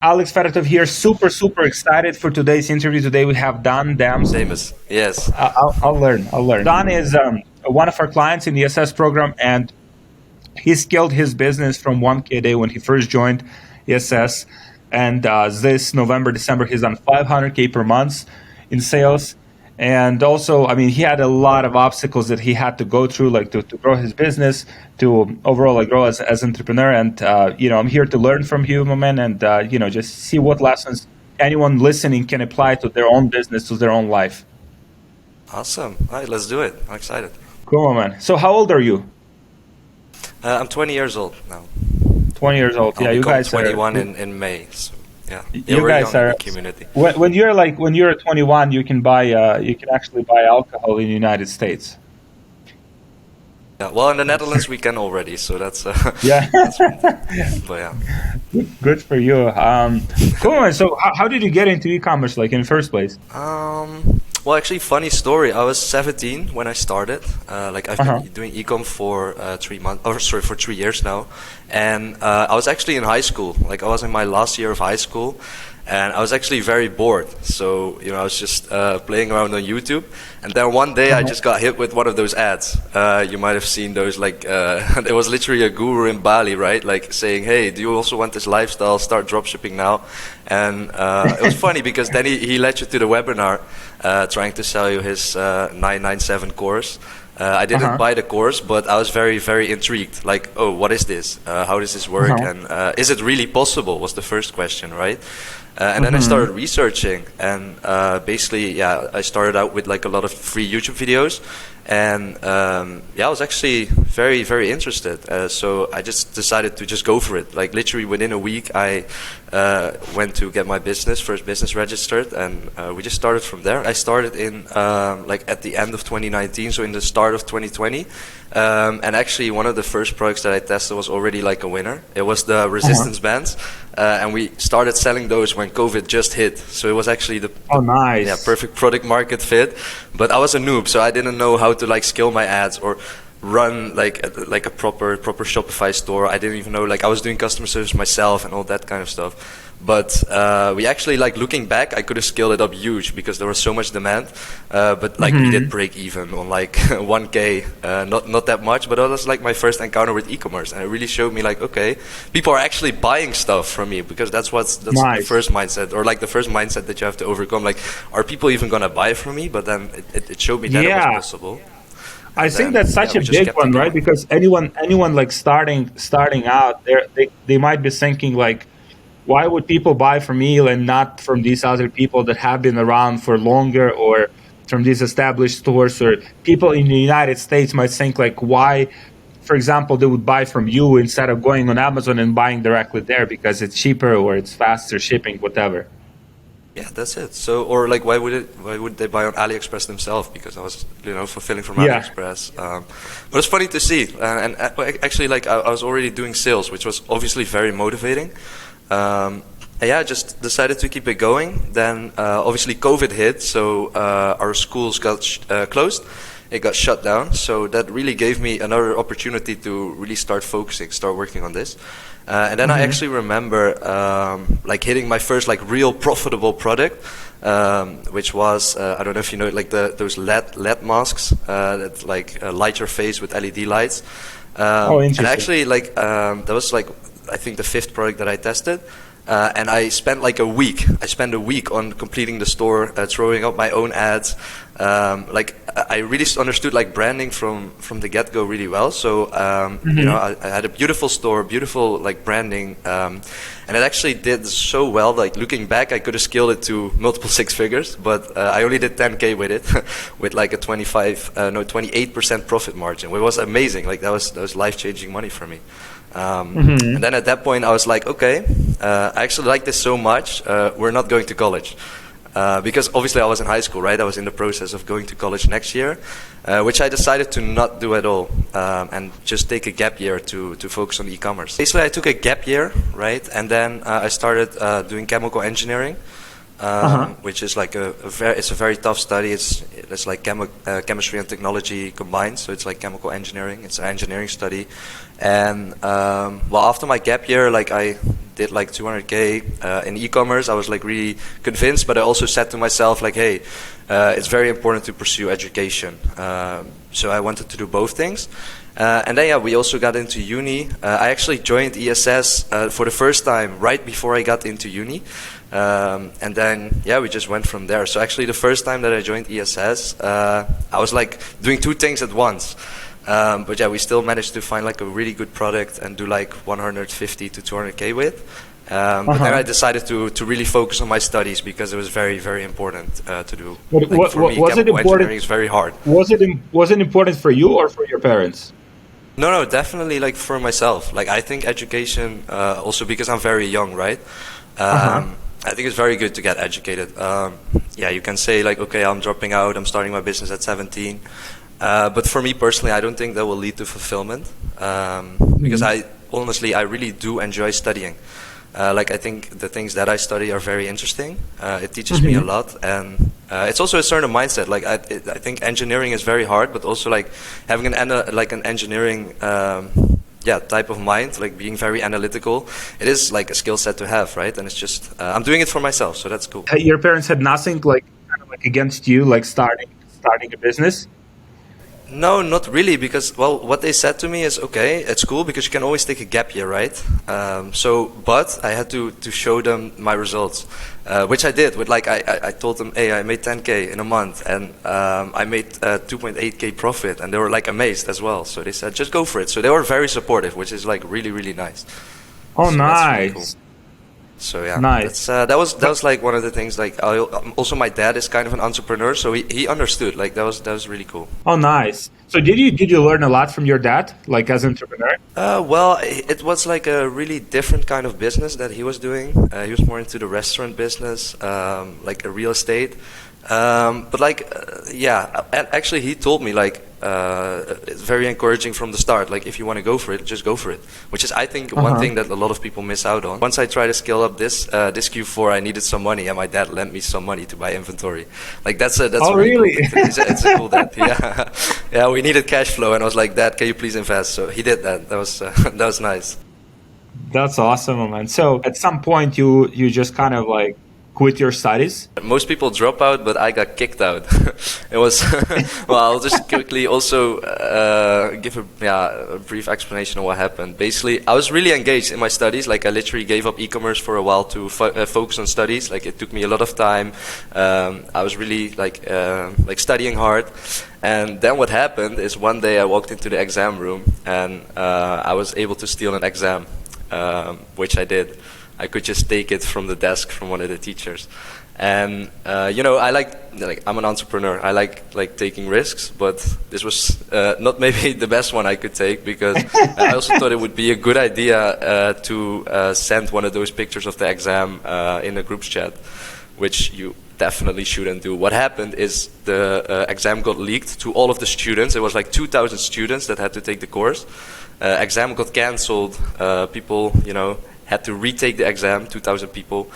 Alex Fedotoff here. Super excited for today's interview. Today we have Daan Dams. Famous. Yes. I'll learn. Daan is one of our clients in the SS program, and he scaled his business from 1K a day when he first joined ESS. And this November, December, he's done 500K per month in sales. And also, I mean, he had a lot of obstacles that he had to go through, like to grow his business, to overall like grow as entrepreneur. And, I'm here to learn from you, my man, and, just see what lessons anyone listening can apply to their own business, to their own life. Awesome. All right, let's do it. I'm excited. Cool, man. So how old are you? I'm 20 years old now. 20 years old. I'll you become guys 21 are... in May. So, yeah. You we're guys young in are the community. when you're 21, you can actually buy alcohol in the United States. Yeah. Well, in the Netherlands we can already, so that's Yeah, but yeah. good for you. Cool. And so how did you get into e-commerce, like in the first place? Well, actually, funny story. I was 17 when I started. I've Uh-huh. been doing ecom for 3 months, or sorry, for 3 years now. And I was actually in high school. Like I was in my last year of high school, and I was actually very bored. So I was just playing around on YouTube. And then one day I just got hit with one of those ads. You might have seen those. Like it was literally a guru in Bali, right? Like saying, "Hey, do you also want this lifestyle? Start dropshipping now." And it was funny because then he led you to the webinar. Trying to sell you his 997 course. I didn't buy the course, but I was very intrigued. Like, oh, what is this? How does this work? And is it really possible? Was the first question, right? And then I started researching, and basically, yeah, I started out with like a lot of free YouTube videos, and I was actually very interested. So I just decided to just go for it. Like literally within a week, I went to get my first business registered, and we just started from there. I started in like at the end of 2019, so in the start of 2020. And actually, one of the first products that I tested was already like a winner. It was the resistance bands, and we started selling those when COVID just hit. So it was actually the nice, perfect product market fit. But I was a noob, so I didn't know how to like scale my ads or run like a proper Shopify store. I didn't even know, like I was doing customer service myself and all that kind of stuff. But we actually, like looking back, I could have scaled it up huge because there was so much demand. But like we did break even on like 1K, not that much, but that was like my first encounter with e-commerce, and it really showed me like, okay, people are actually buying stuff from me, because that's nice. the first mindset, or like the first mindset that you have to overcome. Like, are people even gonna buy from me? But then it showed me that it was possible. I think that's such a big one, right? Because anyone like starting out, they might be thinking like, why would people buy from me and not from these other people that have been around for longer, or from these established stores? Or people in the United States might think like, why, for example, they would buy from you instead of going on Amazon and buying directly there because it's cheaper or it's faster shipping, whatever. Yeah, that's it. So, or like, why would they buy on AliExpress themselves? Because I was, fulfilling from AliExpress. But it's funny to see. And actually, like, I was already doing sales, which was obviously very motivating. And yeah, I just decided to keep it going. Then, obviously, COVID hit, so our schools got closed. It got shut down. So that really gave me another opportunity to really start working on this. And then I actually remember like hitting my first like real profitable product, which was I don't know if you know, like those LED masks that like light your face with LED lights. Interesting. And actually, like that was like, I think, the 5th product that I tested. And I spent like a week. I spent a week on completing the store, throwing up my own ads. Like I really understood like branding from the get-go really well. So I had a beautiful store, beautiful like branding, and it actually did so well. Like looking back, I could have scaled it to multiple 6 figures, but I only did 10K with it, with like a 28% profit margin, which was amazing. Like that was life-changing money for me. And then at that point I was like, okay, I actually like this so much, we're not going to college. Because obviously I was in high school, right? I was in the process of going to college next year, which I decided to not do at all, and just take a gap year to focus on e-commerce. Basically I took a gap year, right? And then I started doing chemical engineering. Which is like it's a very tough study. It's like chemistry and technology combined. So it's like chemical engineering. It's an engineering study. And well, after my gap year, like I did like 200K in e-commerce. I was like really convinced, but I also said to myself like, hey, it's very important to pursue education. So I wanted to do both things. And then, yeah, we also got into uni. I actually joined ESS for the first time right before I got into uni. And then, yeah, we just went from there. So actually the first time that I joined ESS, I was like doing two things at once. But yeah, we still managed to find like a really good product and do like 150 to 200K with. But then I decided to really focus on my studies because it was very, very important to do. Like for me, chemical engineering is very hard. Was it important for you or for your parents? No, definitely like for myself. Like I think education, also because I'm very young, right? I think it's very good to get educated. Yeah, you can say like, okay, I'm dropping out, I'm starting my business at 17. But for me personally, I don't think that will lead to fulfillment because I really do enjoy studying. Like I think the things that I study are very interesting. It teaches me a lot, and it's also a certain mindset. Like I think engineering is very hard, but also like having an engineering type of mind, like being very analytical. It is like a skill set to have, right? And it's just I'm doing it for myself, so that's cool. Your parents had nothing like kind of like against you, like starting a business? No, not really, because, well, what they said to me is, okay, it's cool because you can always take a gap year, right? But I had to show them my results, which I did. With like, I told them, hey, I made 10K in a month, and I made 2.8K profit, and they were like amazed as well. So they said, just go for it. So they were very supportive, which is like really, really nice. Oh, so nice. Really cool. So yeah, nice. That was like one of the things. Like also my dad is kind of an entrepreneur, so he understood. Like that was really cool. Oh, nice. So did you learn a lot from your dad, like as an entrepreneur? Well, it was like a really different kind of business that he was doing. He was more into the restaurant business, like a real estate. But like, yeah, and actually he told me like, it's very encouraging from the start. Like if you want to go for it, just go for it. Which is, I think, one thing that a lot of people miss out on. Once I tried to scale up this Q4, I needed some money, and my dad lent me some money to buy inventory. Like that's oh, really really? Cool. It's a cool dad. Yeah, yeah. We needed cash flow, and I was like, Dad, can you please invest? So he did that. That was nice. That's awesome, man. So at some point, you just kind of like quit your studies? Most people drop out, but I got kicked out. It was, well, I'll just quickly also give a brief explanation of what happened. Basically, I was really engaged in my studies. Like I literally gave up e-commerce for a while to focus on studies. Like it took me a lot of time. I was really like studying hard. And then what happened is one day I walked into the exam room and I was able to steal an exam, which I did. I could just take it from the desk from one of the teachers. And I like I'm an entrepreneur. I like taking risks, but this was not maybe the best one I could take because I also thought it would be a good idea to send one of those pictures of the exam in a group chat, which you definitely shouldn't do. What happened is the exam got leaked to all of the students. It was like 2,000 students that had to take the course. Exam got cancelled. People, had to retake the exam, 2,000 people,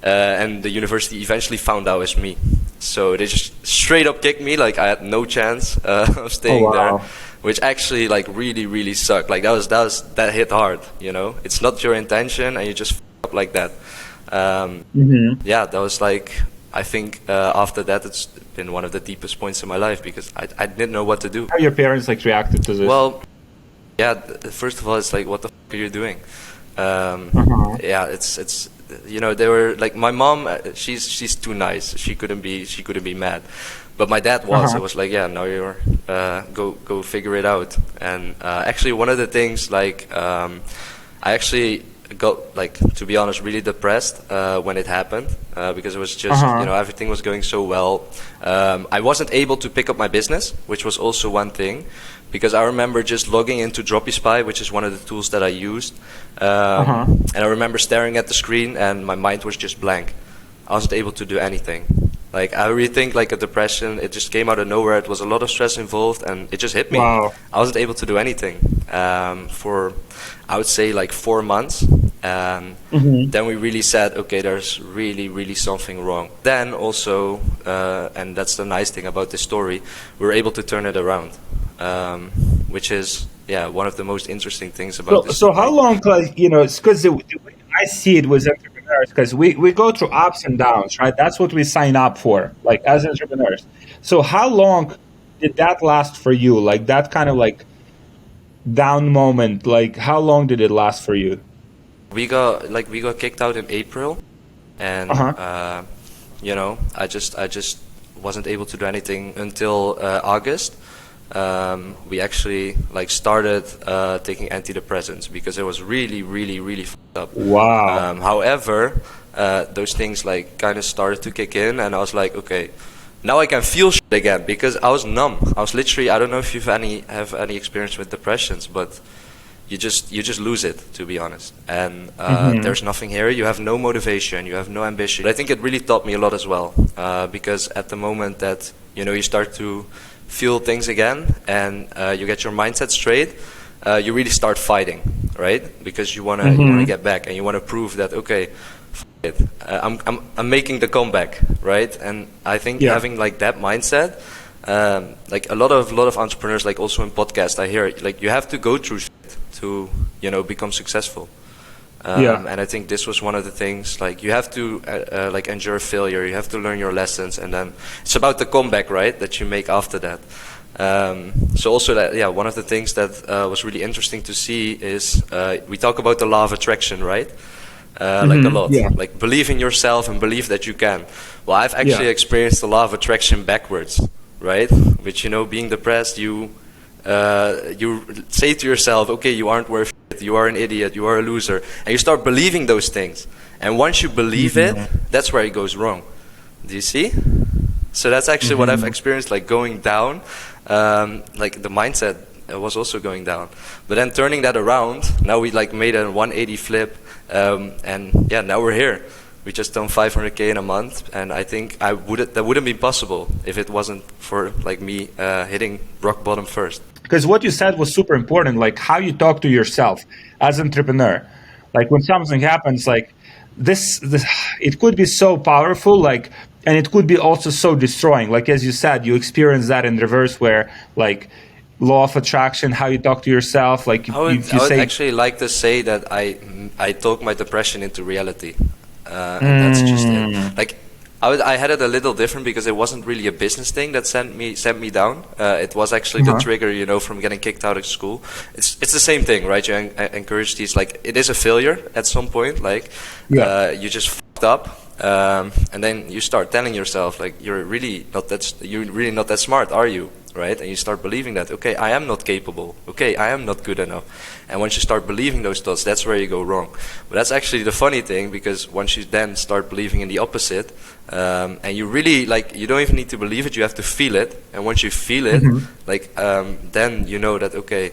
and the university eventually found out it's me. So they just straight up kicked me, like I had no chance of staying there, which actually like really, really sucked. Like that hit hard, It's not your intention, and you just f up like that. Yeah, that was like, I think after that it's been one of the deepest points in my life because I didn't know what to do. How your parents like reacted to this? Well, yeah, first of all, it's like, what the f are you doing? Yeah, it's they were like, my mom, she's too nice. She couldn't be mad, but my dad was. I was like, yeah, now you're go figure it out. And actually, one of the things like I actually got, like, to be honest, really depressed when it happened because it was just everything was going so well. I wasn't able to pick up my business, which was also one thing. Because I remember just logging into DroppySpy, which is one of the tools that I used. And I remember staring at the screen and my mind was just blank. I wasn't able to do anything. Like, I really think like a depression, it just came out of nowhere. It was a lot of stress involved and it just hit me. Wow. I wasn't able to do anything for, I would say, like 4 months. Then we really said, okay, there's really, really something wrong. Then also, and that's the nice thing about this story, we were able to turn it around. Which is one of the most interesting things about this. So how long, like, it's because the way I see it with entrepreneurs, because we go through ups and downs, right? That's what we sign up for, like as entrepreneurs. So how long did that last for you? Like that kind of like down moment, like how long did it last for you? We got kicked out in April, and Uh-huh. I just wasn't able to do anything until August. We actually like started taking antidepressants because it was really, really, really fucked up. Wow. However, those things like kind of started to kick in, and I was like, okay, now I can feel shit again because I was numb. I was literally, I don't know if you've have any experience with depressions, but you just lose it, to be honest. And Hmm. there's nothing here. You have no motivation. You have no ambition. But I think it really taught me a lot as well, because at the moment that you start to feel things again and you get your mindset straight, you really start fighting, right? Because you wanna Hmm. get back and you wanna prove that okay, it. I'm making the comeback, right? And I think Yeah. having like that mindset, like a lot of entrepreneurs, like also in podcast, I hear like you have to go through shit to become successful. Yeah. And I think this was one of the things. Like you have to like endure failure. You have to learn your lessons, and then it's about the comeback, right? That you make after that. So also that, yeah, one of the things that was really interesting to see is we talk about the law of attraction, right? Like a Hmm. lot. Yeah. Like believe in yourself and believe that you can. Well, I've Yeah. actually experienced the law of attraction backwards, right? Which being depressed, you say to yourself, okay, you aren't worth it, you are an idiot, you are a loser, and you start believing those things. And once you believe it, Hmm. that's where it goes wrong. Do you see? So that's actually what I've Hmm. experienced, like going down. Like the mindset was also going down, but then turning that around, now we like made a 180 flip, and yeah, now we're here. We just done 500K in a month, and I think that wouldn't be possible if it wasn't for like me hitting rock bottom first. Because what you said was super important, like how you talk to yourself as entrepreneur. Like when something happens, like this it could be so powerful, like, and it could be also so destroying. Like as you said, you experience that in reverse, where like law of attraction, how you talk to yourself, like I would, if you I would say, actually like to say that I talk my depression into reality, and that's just it. mm, Like I had it a little different because it wasn't really a business thing that sent me down. It was actually the uh-huh, trigger, from getting kicked out of school. It's the same thing, right? You encourage these, like it is a failure at some point, like yeah, you just fucked up, and then you start telling yourself like you're really not that smart, are you? Right? And you start believing that, okay, I am not capable, okay, I am not good enough. And once you start believing those thoughts, that's where you go wrong. But that's actually the funny thing, because once you then start believing in the opposite, and you really, like, you don't even need to believe it, you have to feel it. And once you feel it, hmm, like, then you know that, okay,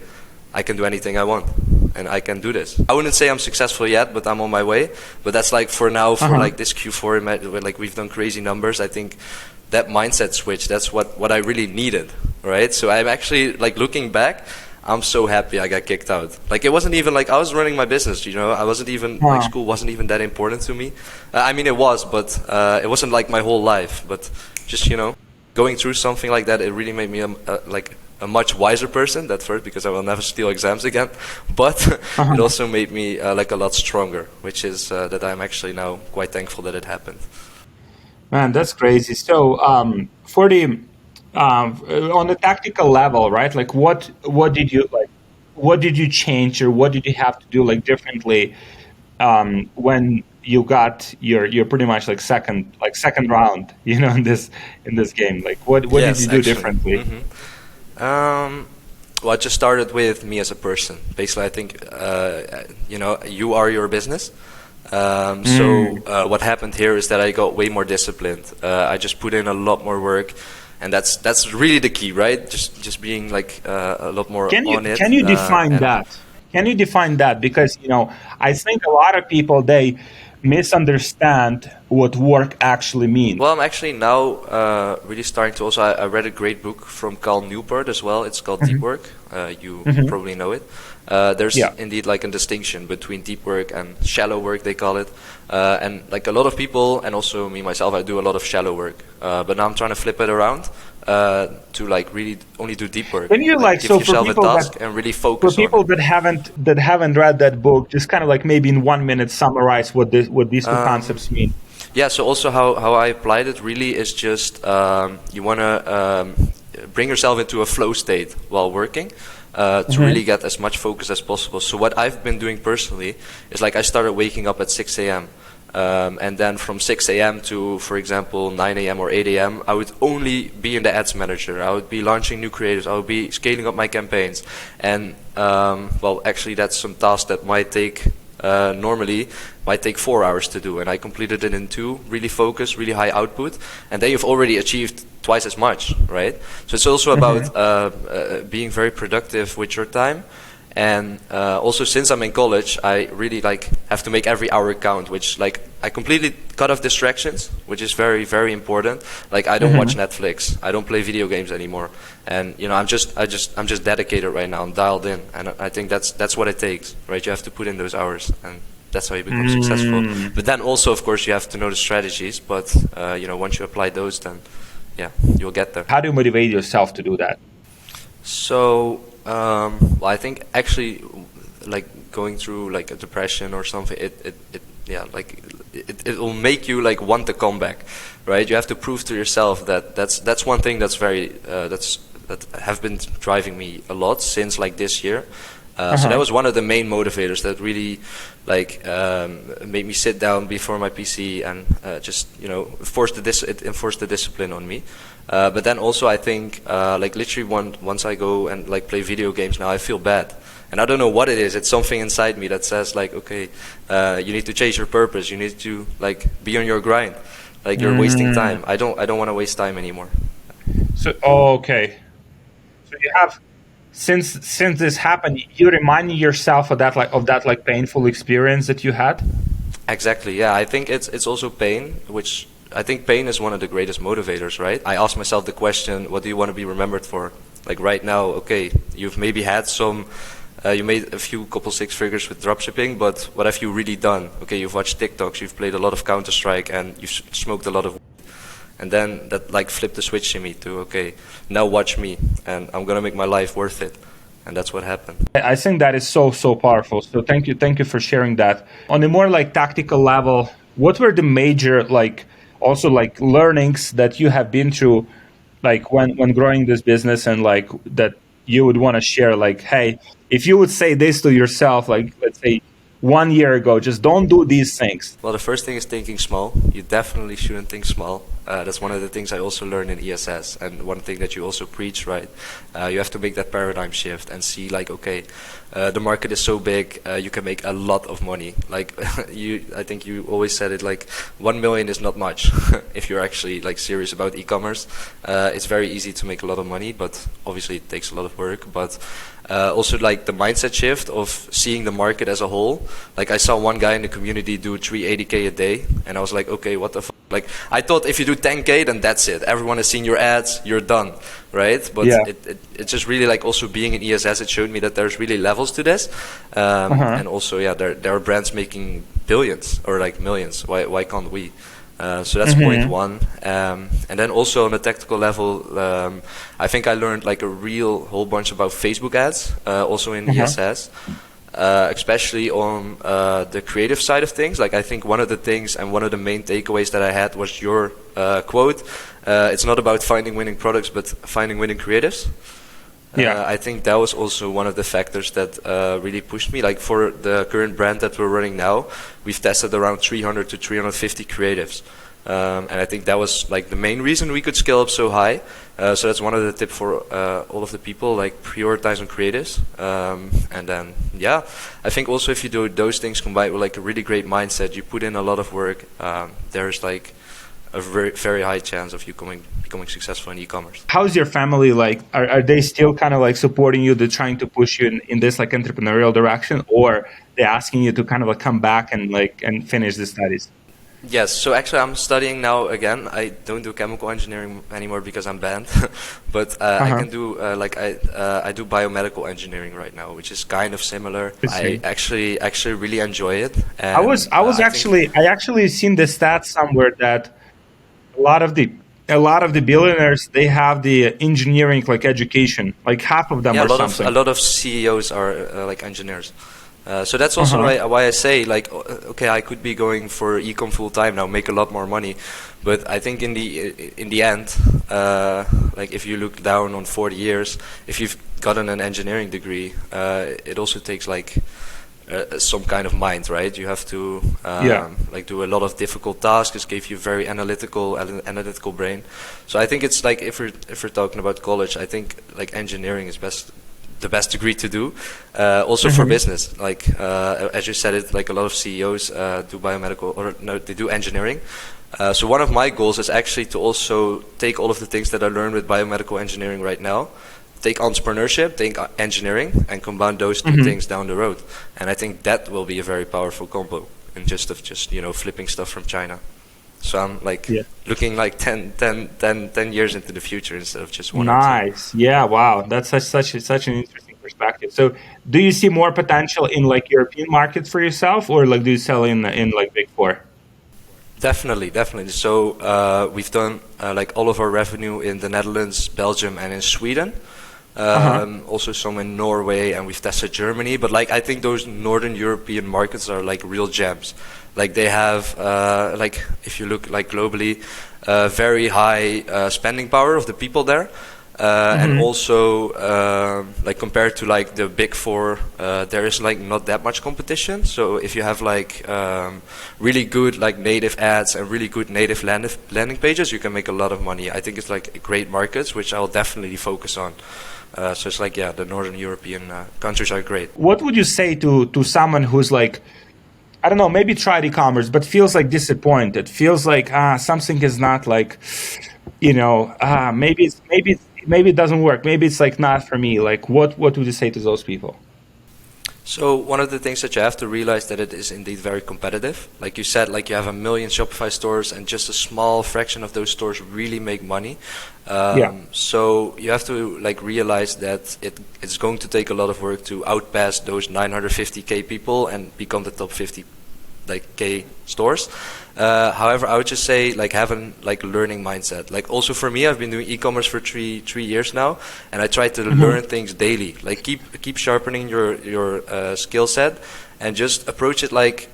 I can do anything I want, and I can do this. I wouldn't say I'm successful yet, but I'm on my way. But that's like for now, for uh-huh. like this Q4, like we've done crazy numbers. I think that mindset switch, that's what I really needed, right? So I'm actually, like, looking back, I'm so happy I got kicked out. Like, it wasn't even like I was running my business, I wasn't even, like, Uh, school wasn't even that important to me. I mean, it was, but it wasn't like my whole life. But just, going through something like that, it really made me like a much wiser person at first, because I will never steal exams again. But it uh-huh. also made me like a lot stronger, which is that I'm actually now quite thankful that it happened. Man, that's crazy. So, for the on the tactical level, right? Like, what did you like? What did you change, or what did you have to do like differently when you got your pretty much like second round, in this game? Like, what did you Yes, do actually. differently? Well, I just started with me as a person. Basically, I think you are your business. So Mm, what happened here is that I got way more disciplined. I just put in a lot more work, and that's really the key, right? Just being like a lot more Can you on it. can you define And that? Can you define that? Because I think a lot of people, they misunderstand what work actually means. well, I'm actually now really starting to also. I read a great book from Carl Newport as well. It's called Deep Hmm. Work. You Hmm. probably know it. There's Yeah. indeed like a distinction between deep work and shallow work, they call it. And like a lot of people, and also me myself, I do a lot of shallow work. But now I'm trying to flip it around. to like really only do deep work. Can you like give so for yourself a people task that and really for focus on people it. that haven't read that book, just kind of like maybe in 1 minute summarize what these two concepts mean? Yeah, so also how I applied it really is just you want to bring yourself into a flow state while working to really get as much focus as possible. So what I've been doing personally is like I started waking up at 6 a.m. And then from 6 a.m. to, for example, 9 a.m. or 8 a.m., I would only be in the ads manager. I would be launching new creatives. I would be scaling up my campaigns. And, well, actually, that's some task that might take, normally, might take 4 hours to do. And I completed it in 2, really focused, really high output. And then you've already achieved twice as much, right? So it's also about being very productive with your time. And also, since I'm in college, I really like have to make every hour count, which like I completely cut off distractions, which is very, very important. Like I don't watch Netflix, I don't play video games anymore, and you know I'm just dedicated right now. I'm dialed in, and I think that's what it takes, right? You have to put in those hours, and that's how you become successful. But then also, of course, you have to know the strategies. But you know, once you apply those, then yeah, you'll get there. How do you motivate yourself to do that? So. Well, I think actually, like going through like a depression or something, it will make you like want to come back, right? You have to prove to yourself that that's one thing that's very that have been driving me a lot since like this year. So that was one of the main motivators that really like made me sit down before my PC and just you know enforced the discipline on me. But then also I think like literally once I go and like play video games now I feel bad. And I don't know what it is. It's something inside me that says like, okay, you need to chase your purpose. You need to like be on your grind. Like you're wasting time. I don't want to waste time anymore. So okay. So you have since this happened, you reminding yourself of that painful experience that you had. Exactly. Yeah. I think it's also pain, which I think pain is one of the greatest motivators, right? I ask myself the question, what do you want to be remembered for? Like right now, okay, you've maybe had some. You made a couple six figures with dropshipping, but what have you really done? Okay, you've watched TikToks, you've played a lot of Counter-Strike, and you've smoked a lot of weed. And then that like flipped the switch in me to, okay, now watch me, and I'm gonna make my life worth it. And that's what happened. I think that is so powerful. So thank you for sharing that. On a more like tactical level, what were the major like also like learnings that you have been through, like when growing this business, and like that you would want to share? Like, hey, if you would say this to yourself, like let's say 1 year ago, just don't do these things. Well, the first thing is thinking small. You definitely shouldn't think small. That's one of the things I also learned in ESS, and one thing that you also preach, right? You have to make that paradigm shift and see like, okay, the market is so big, you can make a lot of money. Like I think you always said it, like 1 million is not much if you're actually like serious about e-commerce. It's very easy to make a lot of money, but obviously it takes a lot of work. But also like the mindset shift of seeing the market as a whole. Like I saw one guy in the community do 380K a day, and I was like, okay, what the f***? Like I thought if you do 10K, then that's it. Everyone has seen your ads, you're done, right? But yeah. It's just really like also being in ESS, it showed me that there's really levels to this, and also yeah, there are brands making billions or like millions. Why can't we? So that's point one. And then also on a tactical level, I think I learned like a whole bunch about Facebook ads, also in ESS. Especially on the creative side of things. Like I think one of the things and one of the main takeaways that I had was your quote. It's not about finding winning products, but finding winning creatives. I think that was also one of the factors that really pushed me. Like for the current brand that we're running now, we've tested around 300 to 350 creatives. And I think that was like the main reason we could scale up so high. So that's one of the tips for all of the people, like prioritize on creatives. And then, yeah, I think also if you do those things combined with like a really great mindset, you put in a lot of work, there's like a very, very high chance of you becoming successful in e-commerce. How's your family like? Are they still kind of like supporting you, they're trying to push you in this like entrepreneurial direction, or they're asking you to kind of like come back and finish the studies? Yes, so actually I'm studying now again. I don't do chemical engineering anymore because I'm banned, but I can do I do biomedical engineering right now, which is kind of similar. I actually really enjoy it. And, I actually seen the stats somewhere that a lot of the a lot of the billionaires, they have the engineering like education, like half of them Yeah, or something. a lot of CEOs are like engineers. So that's also why I say like, okay, I could be going for ecom full time now, make a lot more money, but I think in the end, like if you look down on 40 years, if you've gotten an engineering degree, it also takes like some kind of mind, right? You have to like do a lot of difficult tasks. It gives you very analytical brain. So I think it's like if we're talking about college, I think like engineering is the best degree to do. Also for business, like as you said it, like a lot of CEOs do biomedical, or no, they do engineering. So one of my goals is actually to also take all of the things that I learned with biomedical engineering right now, take entrepreneurship, take engineering, and combine those two things down the road. And I think that will be a very powerful combo, and just flipping stuff from China. So I'm like looking like 10 years into the future instead of just 1 or 2. Nice. Yeah. Wow. That's such an interesting perspective. So, do you see more potential in like European markets for yourself, or like do you sell in like Big Four? Definitely. So we've done like all of our revenue in the Netherlands, Belgium, and in Sweden. Also some in Norway, and we've tested Germany. But like I think those Northern European markets are like real gems. Like they have like if you look like globally, very high spending power of the people there. And also like compared to like the Big Four, there is like not that much competition. So if you have like really good like native ads and really good native landing pages, you can make a lot of money. I think it's like great markets, which I'll definitely focus on. So it's like, the Northern European countries are great. What would you say to someone who's like, I don't know, maybe tried e-commerce, but feels like disappointed, feels like something is not like, maybe it doesn't work, maybe it's like not for me. Like what would you say to those people? So one of the things that you have to realize that it is indeed very competitive. Like you said, like you have 1 million Shopify stores, and just a small fraction of those stores really make money. So you have to like realize that it's going to take a lot of work to outpass those 950K people and become the top 50 like K stores. However, I would just say like having like learning mindset. Like also for me, I've been doing e-commerce for three years now, and I try to learn things daily. Like keep sharpening your skill set, and just approach it like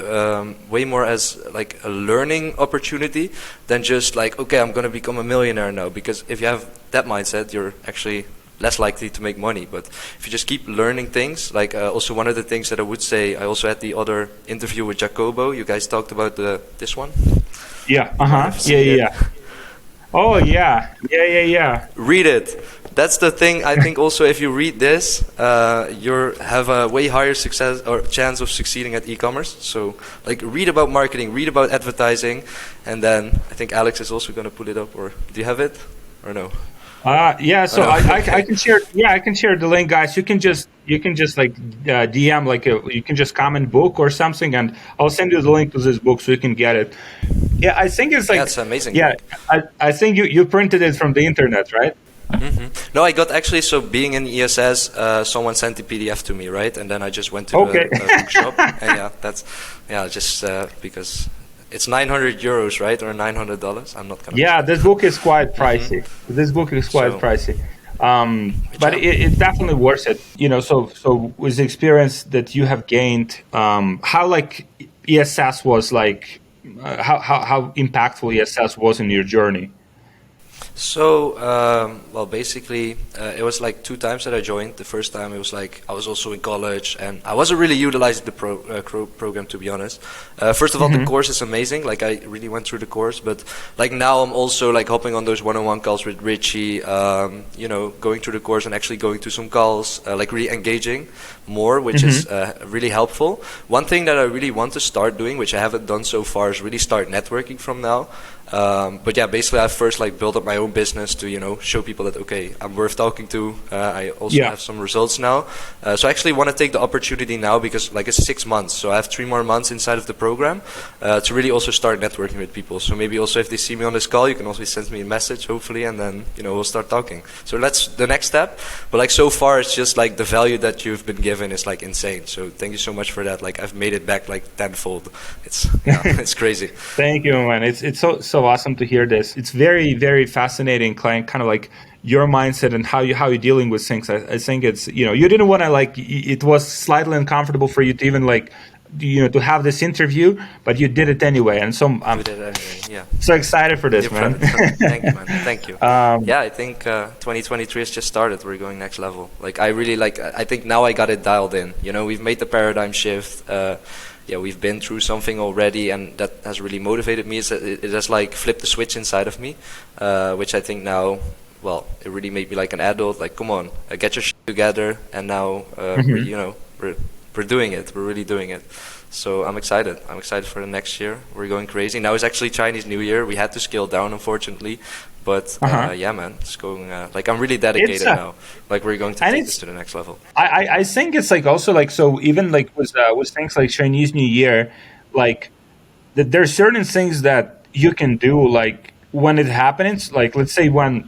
way more as like a learning opportunity than just like, okay, I'm gonna become a millionaire now. Because if you have that mindset, you're actually less likely to make money. But if you just keep learning things, like also one of the things that I would say, I also had the other interview with Jacobo. You guys talked about this one. Yeah. Yeah. Oh yeah. Yeah. Read it. That's the thing. I think also if you read this, you have a way higher success or chance of succeeding at e-commerce. So like read about marketing, read about advertising, and then I think Alex is also going to pull it up. Or do you have it or no? Yeah, so I can share. Yeah, I can share the link, guys. You can just like DM, like you can just comment book or something, and I'll send you the link to this book so you can get it. Yeah, I think it's like that's amazing. Yeah, I think you printed it from the internet, right? No, I got actually. So being in ESS, someone sent the PDF to me, right? And then I just went to a bookshop, and just because. It's 900 euros, right, or $900? I'm not gonna. Yeah, this book is quite pricey. This book is quite pricey, but it's definitely worth it. So with the experience that you have gained, how like ESS was like, how impactful ESS was in your journey? So, well, basically, it was like 2 times that I joined. The first time it was like I was also in college, and I wasn't really utilizing the program, to be honest. First of all, the course is amazing. Like I really went through the course, but like now I'm also like hopping on those one-on-one calls with Richie. Going through the course and actually going to some calls, like really engaging more, which is really helpful. One thing that I really want to start doing, which I haven't done so far, is really start networking from now. But yeah, basically I first like built up my own own business to, show people that, okay, I'm worth talking to. I also Yeah. have some results now. So I actually want to take the opportunity now because like it's 6 months. So I have 3 more months inside of the program to really also start networking with people. So maybe also if they see me on this call, you can also send me a message, hopefully, and then, we'll start talking. So that's the next step. But like so far, it's just like the value that you've been given is like insane. So thank you so much for that. Like I've made it back like tenfold. It's it's crazy. Thank you, man. It's so awesome to hear this. It's very, very fascinating, kind of like your mindset and how you're dealing with things. I think it's, you didn't want to it was slightly uncomfortable for you to even to have this interview, but you did it anyway. And so I'm so excited for this, man. Thank you, man. Thank you. Yeah, I think 2023 has just started. We're going next level. Like I really I think now I got it dialed in. We've made the paradigm shift. We've been through something already, and that has really motivated me. It has like flipped the switch inside of me, which I think now, well, it really made me like an adult. Like, come on, get your shit together, and now, we're doing it. We're really doing it. So I'm excited. I'm excited for the next year. We're going crazy. Now it's actually Chinese New Year. We had to scale down, unfortunately. But yeah, man, it's going. Like I'm really dedicated now. Like we're going to take this to the next level. I think it's like also like so even like with things like Chinese New Year, like there are certain things that you can do like when it happens. Like let's say when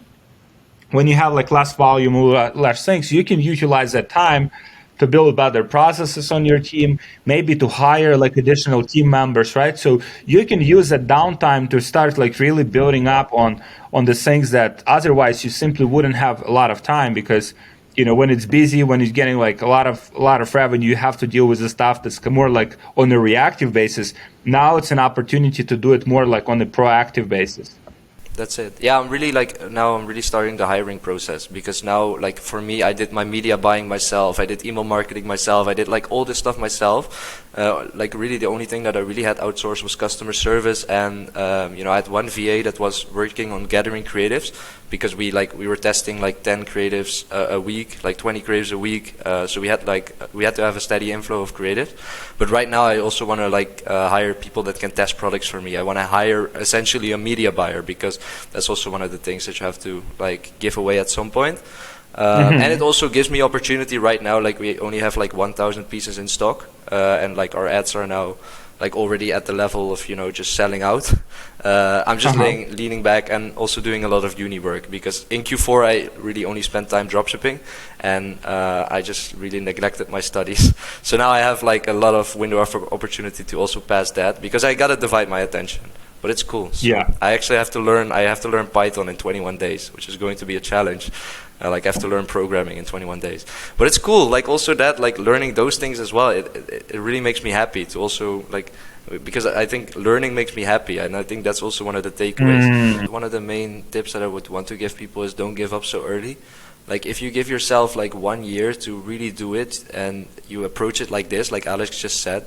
you have like less volume or less things, you can utilize that time to build better processes on your team, maybe to hire like additional team members, right? So you can use that downtime to start like really building up on the things that otherwise you simply wouldn't have a lot of time because, when it's busy, when you're getting like a lot of revenue, you have to deal with the stuff that's more like on a reactive basis. Now it's an opportunity to do it more like on a proactive basis. That's it. Yeah, I'm really starting the hiring process because now, like for me, I did my media buying myself. I did email marketing myself. I did like all this stuff myself. Like really the only thing that I really had outsourced was customer service. And, I had one VA that was working on gathering creatives because we were testing like 10 creatives a week, like 20 creatives a week. So we had to have a steady inflow of creatives. But right now I also want to hire people that can test products for me. I want to hire essentially a media buyer because that's also one of the things that you have to like give away at some point. And it also gives me opportunity right now. Like we only have like 1,000 pieces in stock, and like our ads are now like already at the level of just selling out. I'm just leaning back and also doing a lot of uni work because in Q4 I really only spent time dropshipping, and I just really neglected my studies. So now I have like a lot of window of opportunity to also pass that because I gotta divide my attention. But it's cool. So I actually have to learn Python in 21 days, which is going to be a challenge. I have to learn programming in 21 days. But it's cool. Like also that, like learning those things as well, it really makes me happy to also because I think learning makes me happy, and I think that's also one of the takeaways. One of the main tips that I would want to give people is don't give up so early. Like if you give yourself like 1 year to really do it and you approach it like this, like Alex just said,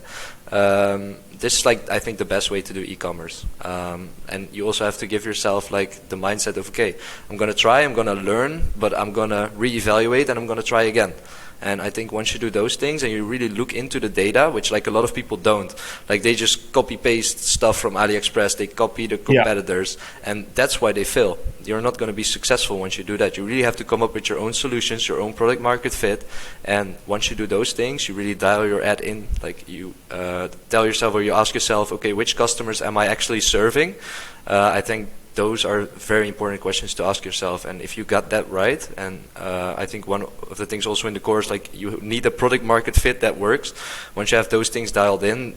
this is like I think the best way to do e-commerce. And you also have to give yourself like the mindset of, okay, I'm gonna try, I'm gonna learn, but I'm gonna reevaluate and I'm gonna try again. And I think once you do those things and you really look into the data, which like a lot of people don't, like they just copy paste stuff from AliExpress, they copy the competitors, and that's why they fail. You're not going to be successful once you do that. You really have to come up with your own solutions, your own product market fit, and once you do those things, you really dial your ad in. Like you tell yourself or you ask yourself, okay, which customers am I actually serving? I think those are very important questions to ask yourself, and if you got that right, and I think one of the things also in the course, like you need a product market fit that works. Once you have those things dialed in,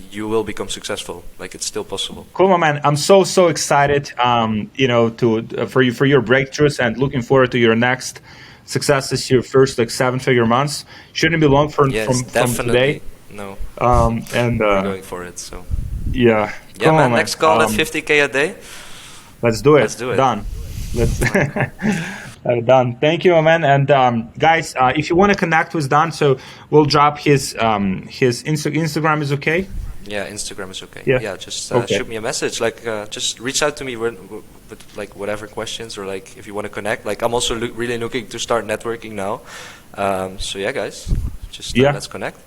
you will become successful. Like it's still possible. Cool, my man. I'm so excited, for your breakthroughs, and looking forward to your next successes. Your first like 7-figure months shouldn't be long from today. No. And we're going for it. So. Yeah. Yeah, man. Next call at 50K a day. Let's do it. Let's do it. Done. Done. Thank you, man. And guys, if you want to connect with Daan, so we'll drop his Instagram is okay? Yeah, Instagram is okay. Yeah, just shoot me a message. Like, just reach out to me with like whatever questions, or like if you want to connect. Like, I'm also really looking to start networking now. So yeah, guys, just let's connect.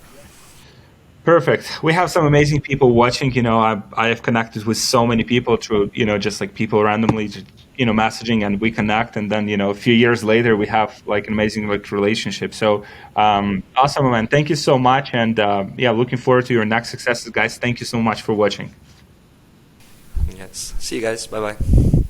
Perfect. We have some amazing people watching. I have connected with so many people through, just like people randomly, messaging, and we connect, and then a few years later we have like an amazing like relationship. So awesome, man. Thank you so much, and yeah, looking forward to your next successes, guys. Thank you so much for watching. Yes. See you guys. Bye bye.